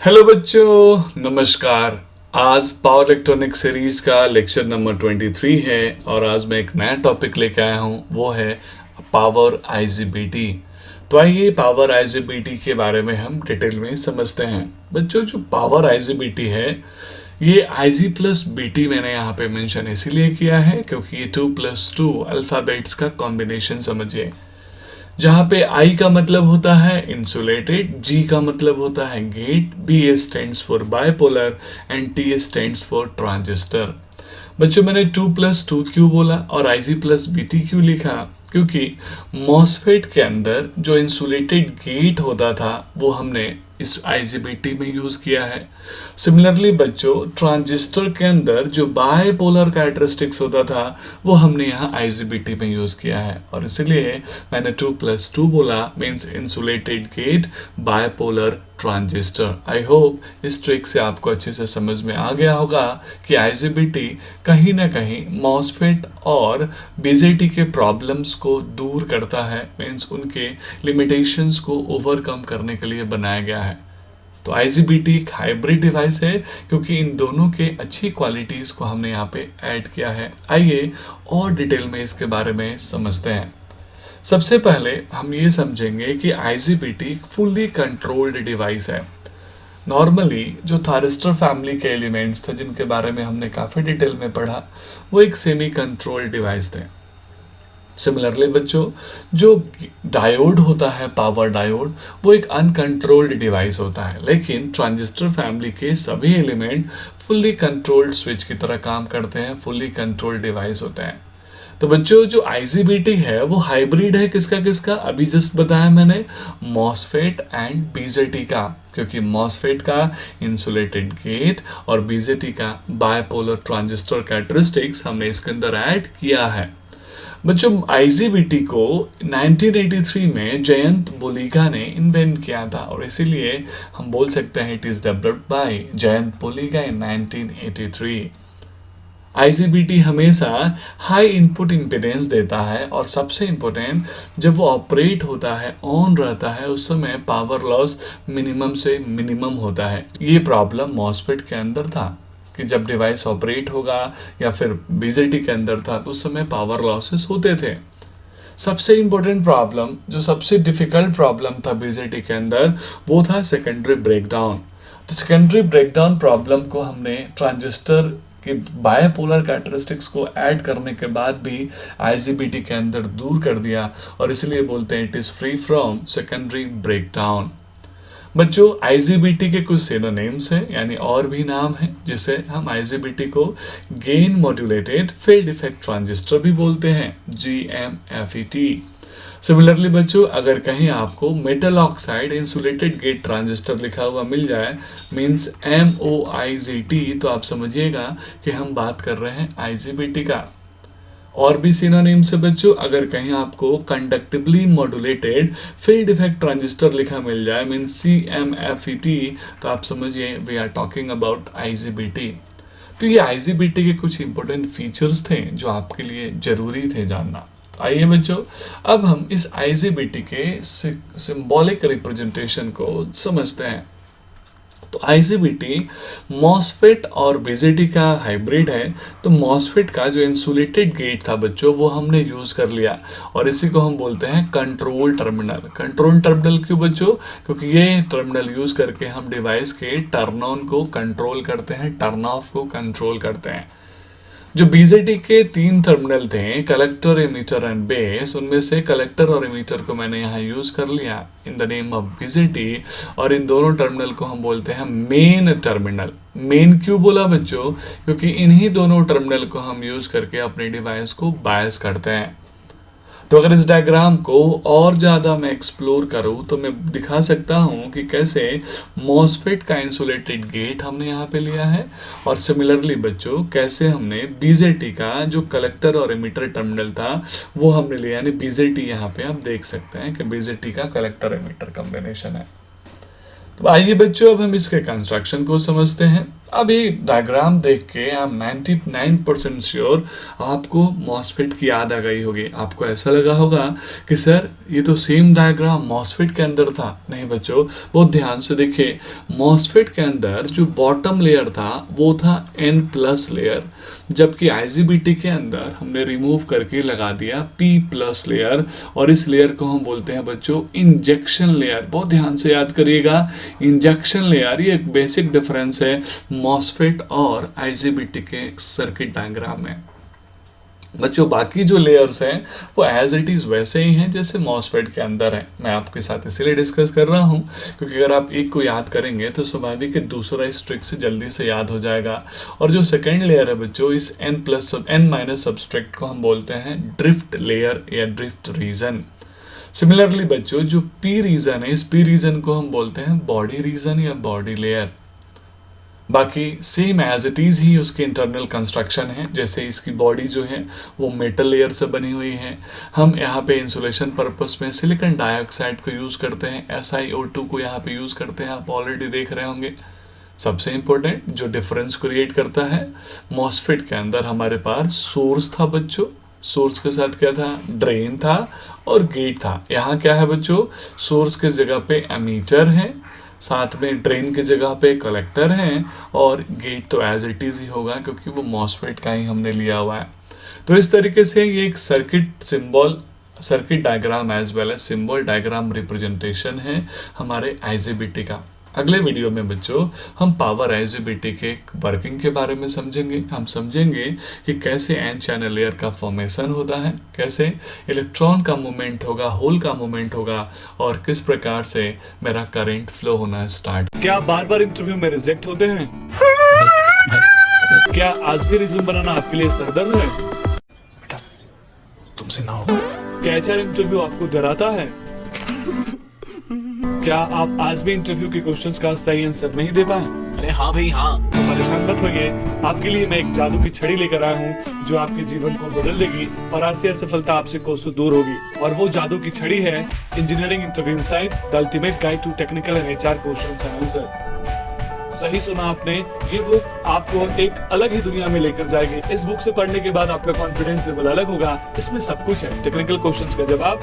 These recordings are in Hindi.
हेलो बच्चों, नमस्कार। आज पावर इलेक्ट्रॉनिक सीरीज का लेक्चर नंबर 23 है और आज मैं एक नया टॉपिक लेके आया हूँ, वो है पावर आईजीबीटी। तो आइए पावर आईजीबीटी के बारे में हम डिटेल में समझते हैं। बच्चों, जो पावर आईजीबीटी है, ये आईजी प्लस बीटी मैंने यहाँ पे मेंशन इसीलिए किया है क्योंकि ये 2+2 अल्फ़ाबेट्स का कॉम्बिनेशन समझिए। जहाँ पे आई का मतलब होता है इंसुलेटेड, जी का मतलब होता है gate, B stands for bipolar and T stands for transistor. बच्चों, मैंने 2+2 क्यों बोला और आईजी प्लस बीटी क्यों लिखा? क्योंकि मॉसफेट के अंदर जो इंसुलेटेड गेट होता था वो हमने इस आईजीबीटी में यूज किया है। सिमिलरली बच्चों, ट्रांजिस्टर के अंदर जो बायपोलर कैरेक्टरिस्टिक्स होता था वो हमने यहाँ आईजीबीटी में यूज किया है और इसलिए मैंने 2+2 बोला, means insulated gate bipolar transistor. I hope इस ट्रिक से आपको अच्छे से समझ में आ गया होगा कि आईजीबीटी कहीं ना कहीं मॉसफेट और बीजेटी के प्रॉब्लम्स को दूर करता है, मीन्स उनके लिमिटेशंस को ओवरकम करने के लिए बनाया गया है। तो आईजीबीटी एक हाइब्रिड डिवाइस है क्योंकि इन दोनों के अच्छी क्वालिटीज़ को हमने यहाँ पे ऐड किया है। आइए और डिटेल में इसके बारे में समझते हैं। सबसे पहले हम ये समझेंगे कि आईजीबीटी एक फुल्ली कंट्रोल्ड डिवाइस है। नॉर्मली जो थारिस्टर फैमिली के एलिमेंट्स थे जिनके बारे में हमने काफ़ी डिटेल में पढ़ा, वो एक सेमी कंट्रोल्ड डिवाइस थे। सिमिलरली बच्चों, जो डायोड होता है, पावर डायोड, वो एक अनकंट्रोल्ड डिवाइस होता है, लेकिन ट्रांजिस्टर फैमिली के सभी एलिमेंट फुल्ली कंट्रोल्ड स्विच की तरह काम करते हैं, फुल्ली कंट्रोल्ड डिवाइस होते हैं। तो बच्चों, जो आईजीबीटी है वो हाइब्रिड है किसका किसका? अभी जस्ट बताया मैंने, मॉसफेट एंड बीजेटी का, क्योंकि मॉसफेट का इंसुलेटेड गेट और बीजेटी का बायपोलर ट्रांजिस्टर कैरेक्टरिस्टिक्स हमने इसके अंदर ऐड किया है। बच्चों, आईजीबीटी को 1983 में जयंत बोलिगा ने इन्वेंट किया था और इसीलिए हम बोल सकते हैं it is developed by Jayant Baliga in 1983। IGBT हमेशा हाई इनपुट इम्पीडेंस देता है और सबसे इम्पोर्टेंट, जब वो ऑपरेट होता है, ऑन रहता है, उस समय पावर लॉस मिनिमम से मिनिमम होता है। ये प्रॉब्लम मॉसफेट के अंदर था कि जब डिवाइस ऑपरेट होगा या फिर बीजेटी के अंदर था तो उस समय पावर लॉसेस होते थे। सबसे इम्पोर्टेंट प्रॉब्लम, जो सबसे डिफिकल्ट प्रॉब्लम था बीजेटी के अंदर, वो था सेकेंडरी ब्रेकडाउन। तो सेकेंडरी ब्रेकडाउन प्रॉब्लम को हमने ट्रांजिस्टर के बायपोलर कैरेक्टरिस्टिक्स को ऐड करने के बाद भी आईजीबीटी के अंदर दूर कर दिया और इसलिए बोलते हैं it is free from secondary breakdown. बच्चों, आईजीबीटी के कुछ सिनोनिम्स हैं, यानी और भी नाम हैं, जिसे हम आईजीबीटी को gain modulated field effect transistor भी बोलते हैं, GMFET। सिमिलरली बच्चों, अगर कहीं आपको metal oxide insulated gate transistor लिखा हुआ मिल जाए, मींस MOIGT, तो आप समझिएगा कि हम बात कर रहे हैं आईजीबीटी का। और भी सिनोनिम्स है बच्चों, अगर कहीं आपको conductively modulated field effect transistor लिखा मिल जाए, मीन CMFET, तो आप समझिए we are talking about IGBT. तो ये आईजीबीटी के कुछ इंपॉर्टेंट फीचर्स थे जो आपके लिए जरूरी थे जानना। तो आइए बच्चों, अब हम इस आईजीबीटी के सिंबॉलिक रिप्रेजेंटेशन को समझते हैं। तो आईजीबीटी मॉसफेट और बीजेटी का हाइब्रिड है। तो मॉसफेट का जो इंसुलेटेड गेट था बच्चों, वो हमने यूज कर लिया और इसी को हम बोलते हैं कंट्रोल टर्मिनल। कंट्रोल टर्मिनल क्यों बच्चों? क्योंकि ये टर्मिनल यूज करके हम डिवाइस के टर्न ऑन को कंट्रोल करते हैं, टर्न ऑफ को कंट्रोल करते हैं। जो बीजेटी के 3 टर्मिनल थे, कलेक्टर, एमीटर एंड बेस, उनमें से कलेक्टर और एमीटर को मैंने यहाँ यूज कर लिया in the name of BJT और इन दोनों टर्मिनल को हम बोलते हैं मेन टर्मिनल। मेन क्यों बोला बच्चों? क्योंकि इन्हीं दोनों टर्मिनल को हम यूज करके अपने डिवाइस को बायस करते हैं। तो अगर इस डायग्राम को और ज़्यादा मैं एक्सप्लोर करूँ तो मैं दिखा सकता हूँ कि कैसे मॉसफेट का इंसुलेटेड गेट हमने यहाँ पे लिया है और सिमिलरली बच्चों कैसे हमने बीजेटी का जो कलेक्टर और एमिटर टर्मिनल था वो हमने लिया, यानी बीजेटी यहाँ पे आप देख सकते हैं कि बीजेटी का कलेक्टर एमिटर कॉम्बिनेशन है। तो आइए बच्चों, अब हम इसके कंस्ट्रक्शन को समझते हैं। अब ये डायग्राम देख के आई एम 99% श्योर आपको मॉसफेट की याद आ गई होगी। आपको ऐसा लगा होगा कि सर ये तो सेम डायग्राम मॉसफेट के अंदर था। नहीं बच्चों, बहुत ध्यान से देखिए, मॉसफेट के अंदर जो बॉटम लेयर था वो था N प्लस लेयर, जबकि IGBT के अंदर हमने रिमूव करके लगा दिया P प्लस लेयर, और इस लेयर को हम बोलते हैं बच्चों इंजेक्शन लेयर। बहुत ध्यान से याद करिएगा, इंजेक्शन लेयर, ये एक बेसिक डिफरेंस है मॉसफेट और IGBT के सर्किट डायग्राम में। बच्चों बाकी जो लेयर्स हैं वो एज इट इज़ वैसे ही हैं जैसे मॉसफेट के अंदर है। मैं आपके साथ इसीलिए डिस्कस कर रहा हूँ क्योंकि अगर आप एक को याद करेंगे तो स्वाभाविक है दूसरा इस ट्रिक से जल्दी से याद हो जाएगा। और जो सेकेंड लेयर है बच्चों, इस N माइनस सबस्ट्रेक्ट को हम बोलते हैं ड्रिफ्ट लेयर या ड्रिफ्ट रीजन। सिमिलरली बच्चों जो P रीजन है, इस P रीजन को हम बोलते हैं बॉडी रीजन या बॉडी लेयर। बाकी सेम एज इट इज़ ही उसकी इंटरनल कंस्ट्रक्शन है, जैसे इसकी बॉडी जो है वो मेटल लेयर से बनी हुई है। हम यहाँ पे इंसुलेशन पर्पस में सिलिकॉन डाइऑक्साइड को यूज़ करते हैं, SiO2 को यहाँ पे यूज़ करते हैं, आप ऑलरेडी देख रहे होंगे। सबसे इम्पोर्टेंट जो डिफरेंस क्रिएट करता है, मॉसफेट के अंदर हमारे पास सोर्स था बच्चों, सोर्स के साथ क्या था, ड्रेन था और गेट था। यहाँ क्या है बच्चों, सोर्स के जगह पे एमीटर है, साथ में ड्रेन की जगह पे कलेक्टर है, और गेट तो एज इट इज़ ही होगा क्योंकि वो मॉसफेट का ही हमने लिया हुआ है। तो इस तरीके से ये एक circuit diagram as well as symbol diagram representation है हमारे IGBT का। अगले वीडियो में बच्चों हम पावर IGBT के वर्किंग के बारे में समझेंगे। हम समझेंगे कि कैसे एन चैनल लेयर का फॉर्मेशन होता है, कैसे इलेक्ट्रॉन का मूवमेंट होगा, होल का मूवमेंट होगा, और किस प्रकार से मेरा करंट फ्लो होना स्टार्ट। क्या बार बार इंटरव्यू में रिजेक्ट होते हैं? क्या आज भी रिज्यूम बनाना आपके लिए सरदर्द है? बेटा तुमसे ना हो। क्या HR इंटरव्यू आपको डराता है? क्या आप आज भी इंटरव्यू के क्वेश्चंस का सही आंसर नहीं दे पाए? अरे हाँ भाई हाँ। तो परेशान मत होइए, आपके लिए मैं एक जादू की छड़ी लेकर आया हूँ जो आपके जीवन को बदल देगी और आज से असफलता आपसे कोसों दूर होगी। और वो जादू की छड़ी है engineering interview insights, the ultimate guide to technical and HR questions and answer. सही सुना आपने, ये बुक आपको एक अलग ही दुनिया में लेकर जाएगी। इस बुक से पढ़ने के बाद आपका कॉन्फिडेंस लेवल अलग होगा। इसमें सब कुछ है, टेक्निकल क्वेश्चंस का जवाब,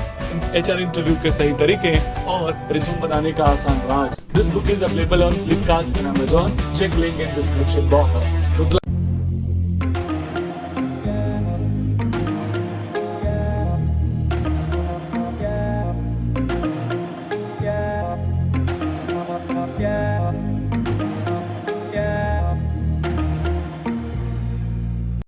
HR इंटरव्यू के सही तरीके और रिज्यूम बनाने का आसान राज। This book is available on Flipkart and Amazon. Check link in description box.